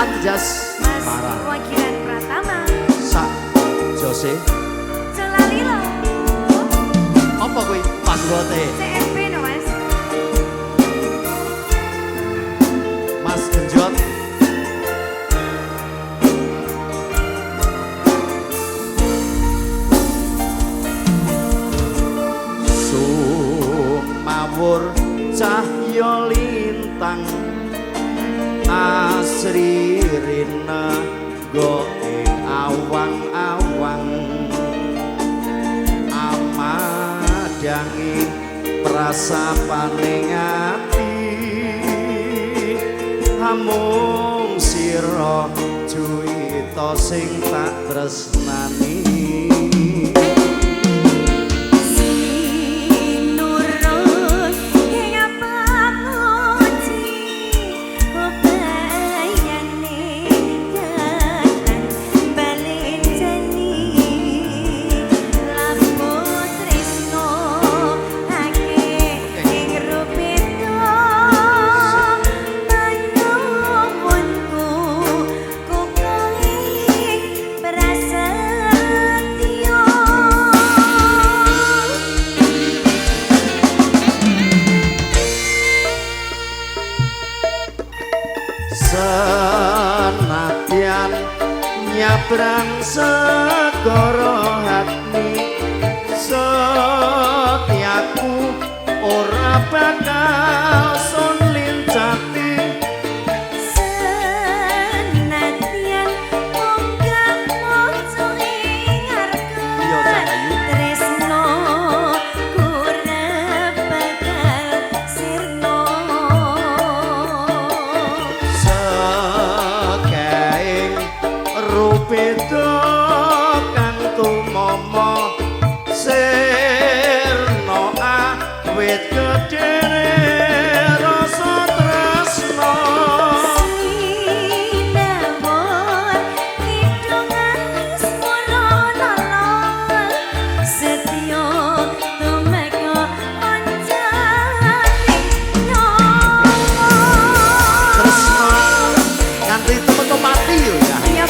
Anjas Mas Marah Wagilan Pratama Sak Jose Celalilo apa kuwi password-e CMP no mas Mas Genjot Sumawur cahya lintang asri rina go ing awang-awang amadangi prasapaning ati hamung sira juwita sing tak tresnani senadyan nyabrang segara hati setiaku ora bakal sun lincati senadyan munggah moco ing arep tresno kurep bakal sirna rupeda kang tumama sirna awit gedene rasa tresna sinamon kidungan semana setya tumeka pancane nyawa tresna nganti temen mati yo ya iya